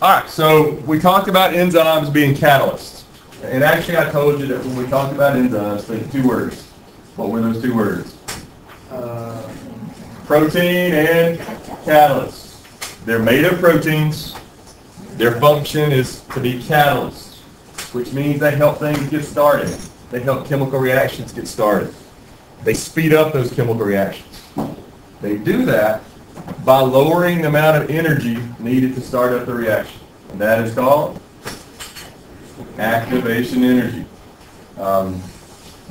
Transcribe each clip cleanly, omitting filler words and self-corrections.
All right, so we talked about enzymes being catalysts. And actually I told you that when we talked about enzymes, think two words. What were those two words? Protein and catalyst. They're made of proteins. Their function is to be catalysts, which means they help things get started. They help chemical reactions get started. They speed up those chemical reactions. They do that by lowering the amount of energy needed to start up the reaction. And that is called activation energy.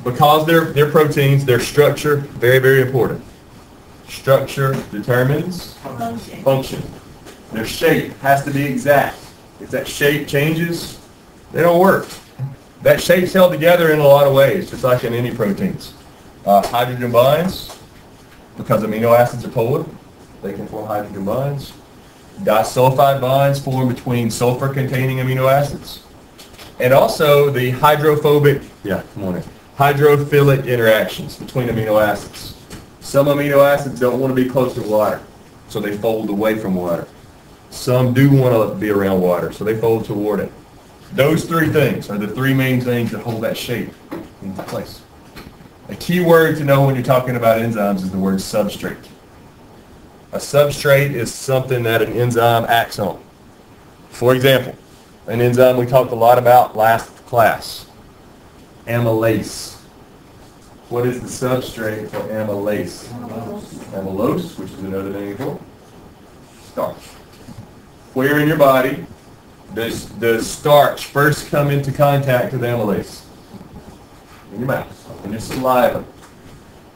Because they're proteins, their structure, very, very important. Structure determines function. Their shape has to be exact. If that shape changes, they don't work. That shape's held together in a lot of ways, just like in any proteins. Hydrogen bonds, because amino acids are polar, they can form hydrogen bonds. Disulfide bonds form between sulfur-containing amino acids. And also the hydrophilic interactions between amino acids. Some amino acids don't want to be close to water, so they fold away from water. Some do want to be around water, so they fold toward it. Those three things are the three main things that hold that shape into place. A key word to know when you're talking about enzymes is the word substrate. A substrate is something that an enzyme acts on. For example, an enzyme we talked a lot about last class, amylase. What is the substrate for amylase? Amylose, which is another name for starch. Where in your body does starch first come into contact with amylase? In your mouth, in your saliva.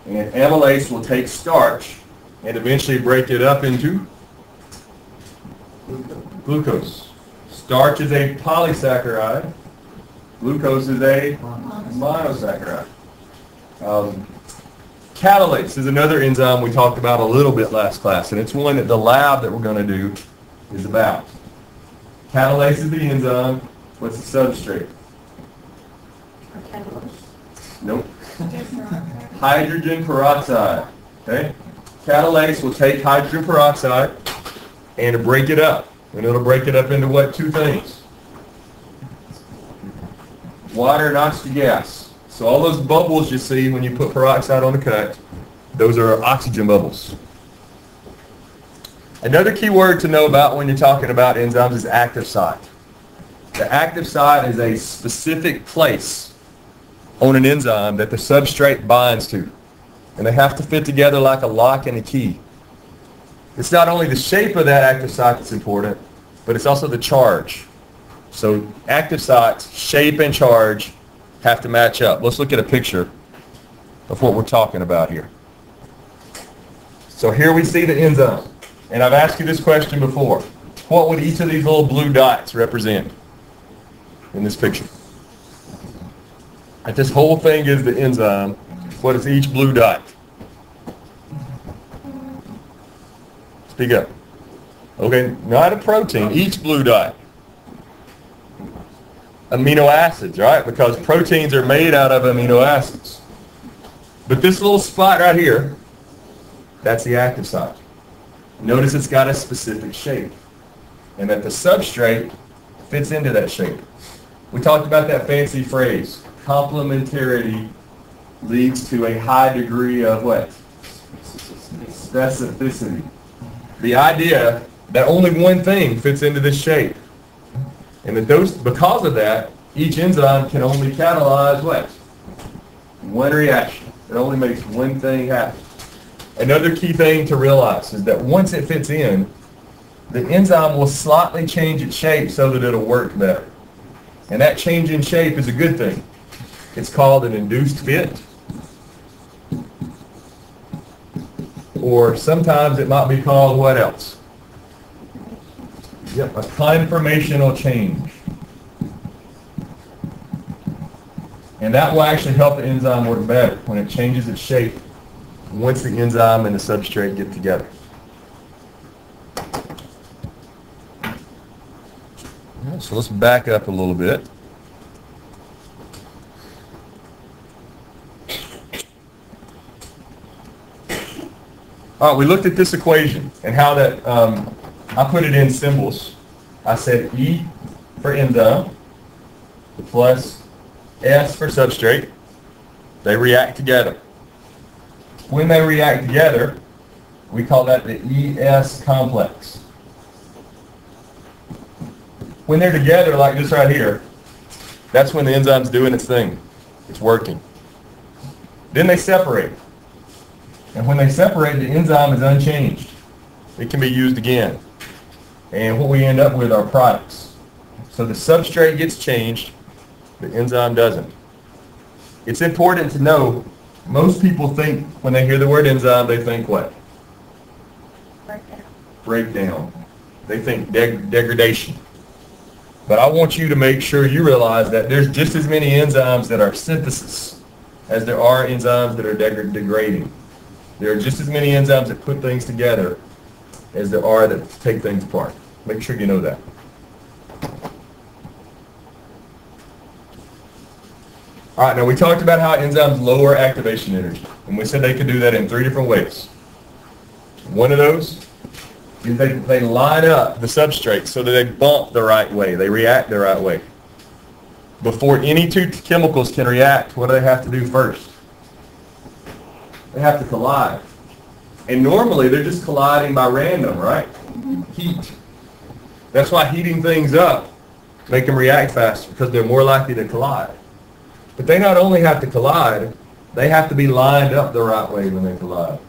And amylase will take starch and eventually break it up into glucose. Starch is a polysaccharide. Glucose is a monosaccharide. Catalase is another enzyme we talked about a little bit last class, and it's one that the lab that we're going to do is about. Catalase is the enzyme. What's the substrate? Nope. Hydrogen peroxide. Okay? Catalase will take hydrogen peroxide and break it up. And it'll break it up into what? Two things. Water and oxygen gas. So all those bubbles you see when you put peroxide on the cut, those are oxygen bubbles. Another key word to know about when you're talking about enzymes is active site. The active site is a specific place on an enzyme that the substrate binds to. And they have to fit together like a lock and a key. It's not only the shape of that active site that's important, but it's also the charge. So active sites, shape and charge have to match up. Let's look at a picture of what we're talking about here. So here we see the enzyme. And I've asked you this question before. What would each of these little blue dots represent in this picture? If this whole thing is the enzyme, what is each blue dot? Speak up. Okay, not a protein, each blue dot. Amino acids, right? Because proteins are made out of amino acids. But this little spot right here, that's the active site. Notice it's got a specific shape, and that the substrate fits into that shape. We talked about that fancy phrase, complementarity leads to a high degree of what? Specificity. The idea that only one thing fits into this shape. And that because of that, each enzyme can only catalyze what? One reaction. It only makes one thing happen. Another key thing to realize is that once it fits in, the enzyme will slightly change its shape so that it'll work better. And that change in shape is a good thing. It's called an induced fit. Or sometimes it might be called what else? Yep, a conformational change. And that will actually help the enzyme work better when it changes its shape once the enzyme and the substrate get together. So let's back up a little bit. All right, we looked at this equation and how that, I put it in symbols I said E for enzyme plus S for substrate. They react together. When they react together, we call that the ES complex. When they're together like this right here, that's when the enzyme's doing its thing. It's working. Then they separate. And when they separate, the enzyme is unchanged. It can be used again. And what we end up with are products. So the substrate gets changed, the enzyme doesn't. It's important to know, most people think, when they hear the word enzyme, they think what? Breakdown. They think degradation. But I want you to make sure you realize that there's just as many enzymes that are synthesis as there are enzymes that are degrading. There are just as many enzymes that put things together as there are that take things apart. Make sure you know that. All right, now we talked about how enzymes lower activation energy, and we said they could do that in 3 different ways. One of those is they line up the substrate so that they bump the right way, they react the right way. Before any two chemicals can react, what do they have to do first? They have to collide. And normally they're just colliding by random, right? Heat. That's why heating things up make them react faster, because they're more likely to collide. But they not only have to collide, they have to be lined up the right way when they collide.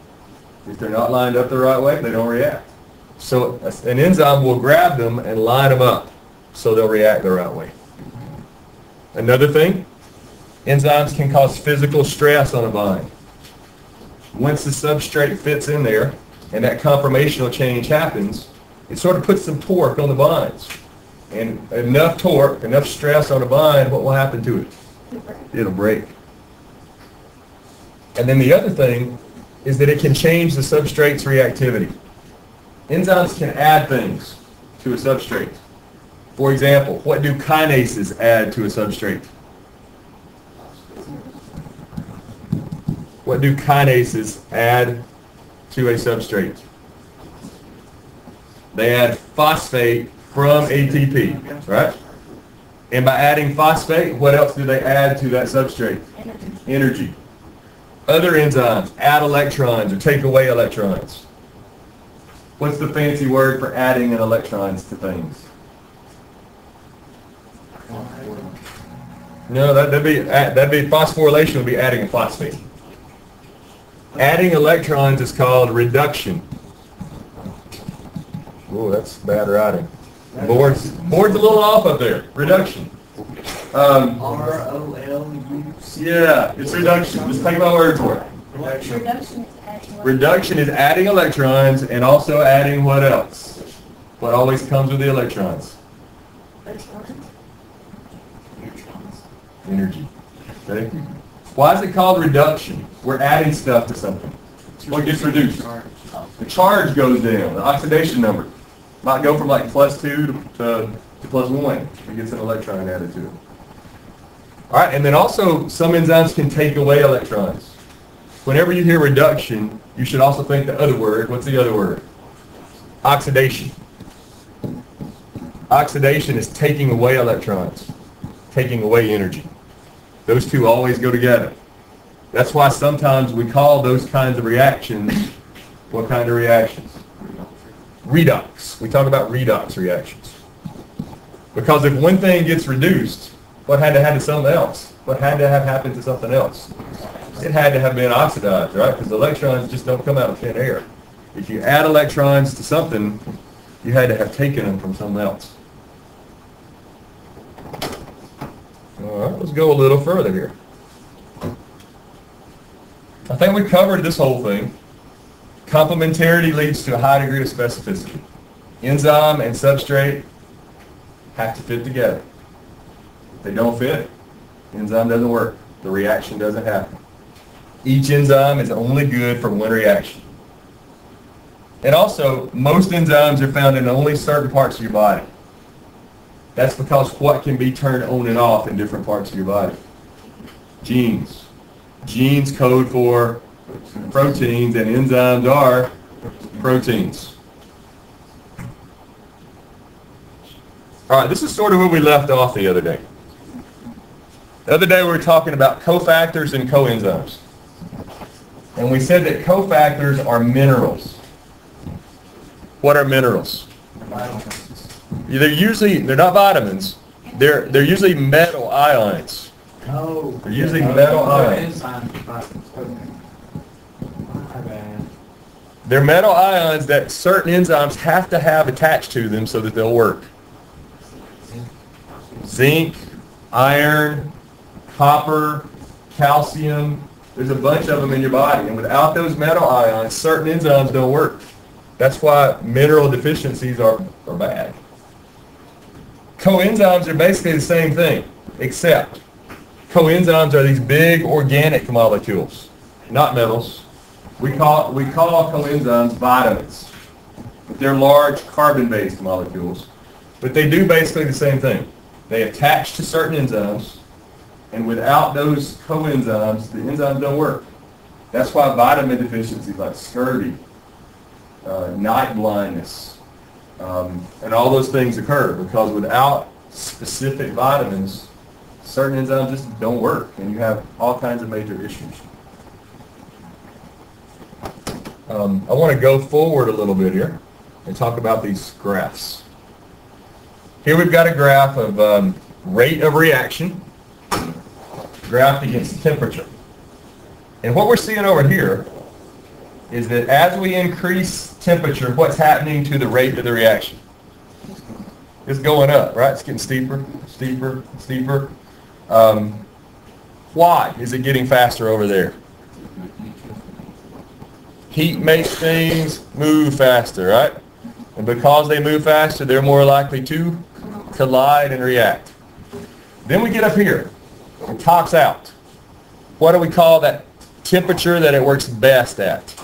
If they're not lined up the right way, they don't react. So an enzyme will grab them and line them up so they'll react the right way. Another thing, enzymes can cause physical stress on a bind. Once the substrate fits in there and that conformational change happens, it sort of puts some torque on the binds. And enough torque, enough stress on a bind, what will happen to it? It'll break. And then the other thing is that it can change the substrate's reactivity. Enzymes can add things to a substrate. For example, what do kinases add to a substrate? What do kinases add to a substrate? They add phosphate from ATP, right? And by adding phosphate, what else do they add to that substrate? Energy. Other enzymes add electrons or take away electrons. What's the fancy word for adding in electrons to things? No, that'd be phosphorylation would be adding a phosphate. Adding electrons is called reduction. Oh, that's bad writing. Board's a little off up there. Reduction. R-O-L-U-C. Yeah, it's reduction. Just take my word for it. Reduction is adding electrons and also adding what else? What always comes with the electrons? Energy. Okay? Why is it called reduction? We're adding stuff to something. What gets reduced? The charge goes down. The oxidation number might go from like +2 to +1. It gets an electron added to it. All right, and then also some enzymes can take away electrons. Whenever you hear reduction, you should also think the other word. What's the other word? Oxidation. Oxidation is taking away electrons, taking away energy. Those two always go together. That's why sometimes we call those kinds of reactions, what kind of reactions? Redox. We talk about redox reactions. Because if one thing gets reduced, what had to happen to something else? What had to have happened to something else? It had to have been oxidized, right? Because electrons just don't come out of thin air. If you add electrons to something, you had to have taken them from something else. All right, let's go a little further here. I think we covered this whole thing. Complementarity leads to a high degree of specificity. Enzyme and substrate have to fit together. If they don't fit, the enzyme doesn't work. The reaction doesn't happen. Each enzyme is only good for one reaction. And also, most enzymes are found in only certain parts of your body. That's because what can be turned on and off in different parts of your body? Genes. Genes code for proteins, and enzymes are proteins. All right, this is sort of where we left off the other day. The other day we were talking about cofactors and coenzymes. And we said that cofactors are minerals. What are minerals? They're not vitamins. They're usually metal ions. They're usually metal ions. They're metal ions that certain enzymes have to have attached to them so that they'll work. Zinc, iron, copper, calcium. There's a bunch of them in your body. And without those metal ions, certain enzymes don't work. That's why mineral deficiencies are bad. Coenzymes are basically the same thing, except coenzymes are these big organic molecules, not metals. We call coenzymes vitamins. They're large carbon-based molecules, but they do basically the same thing. They attach to certain enzymes, and without those coenzymes, the enzymes don't work. That's why vitamin deficiencies like scurvy, night blindness, and all those things occur, because without specific vitamins, certain enzymes just don't work, and you have all kinds of major issues. I want to go forward a little bit here and talk about these graphs. Here we've got a graph of rate of reaction graphed against temperature. And what we're seeing over here is that as we increase temperature, what's happening to the rate of the reaction? It's going up, right? It's getting steeper, steeper, steeper. Why is it getting faster over there? Heat makes things move faster, right? And because they move faster, they're more likely to collide and react. Then we get up here. It tops out. What do we call that temperature that it works best at?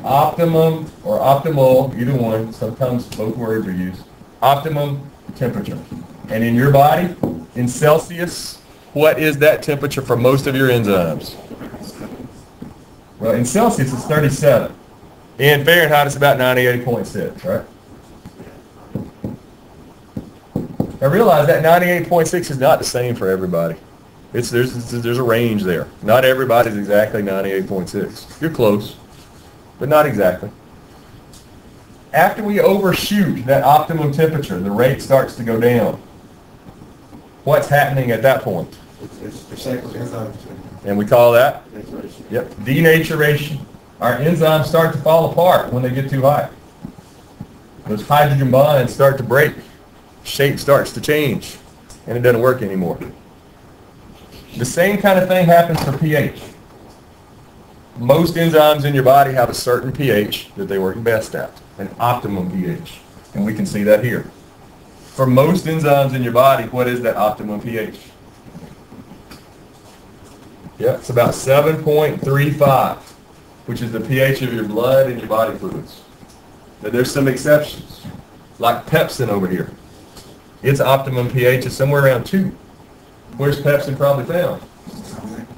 Optimum or optimal, either one. Sometimes both words are used. Optimum temperature. And in your body, in Celsius, what is that temperature for most of your enzymes? Well, in Celsius, it's 37. In Fahrenheit, it's about 98.6, right? Now realize that 98.6 is not the same for everybody. There's a range there. Not everybody's exactly 98.6. You're close, but not exactly. After we overshoot that optimum temperature, the rate starts to go down. What's happening at that point? And we call that? Yep, denaturation. Our enzymes start to fall apart when they get too high. Those hydrogen bonds start to break. Shape starts to change, and it doesn't work anymore. The same kind of thing happens for pH. Most enzymes in your body have a certain pH that they work best at, an optimum pH, and we can see that here. For most enzymes in your body, what is that optimum pH? Yeah, it's about 7.35, which is the pH of your blood and your body fluids. But there's some exceptions, like pepsin over here. Its optimum pH is somewhere around 2. Where's pepsin probably found?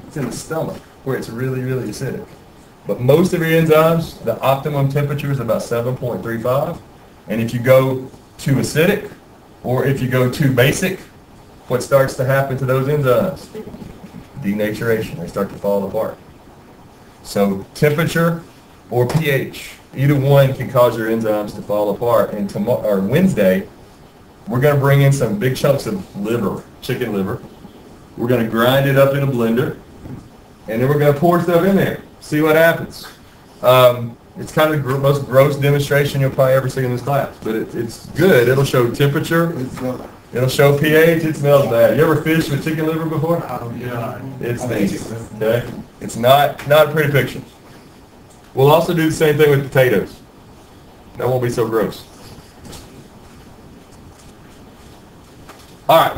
It's in the stomach, where it's really, really acidic. But most of your enzymes, the optimum temperature is about 7.35. And if you go too acidic, or if you go too basic, what starts to happen to those enzymes? Denaturation. They start to fall apart. So temperature or pH, either one can cause your enzymes to fall apart. And tomorrow, or Wednesday, we're going to bring in some big chunks of liver, chicken liver. We're going to grind it up in a blender, and then we're going to pour stuff in there. See what happens. It's kind of the most gross demonstration you'll probably ever see in this class, but it's good. It'll show temperature. It'll show pH. It smells bad. You ever fished with chicken liver before? Yeah. It's stinks. Okay? It's not a pretty picture. We'll also do the same thing with potatoes. That won't be so gross. All right.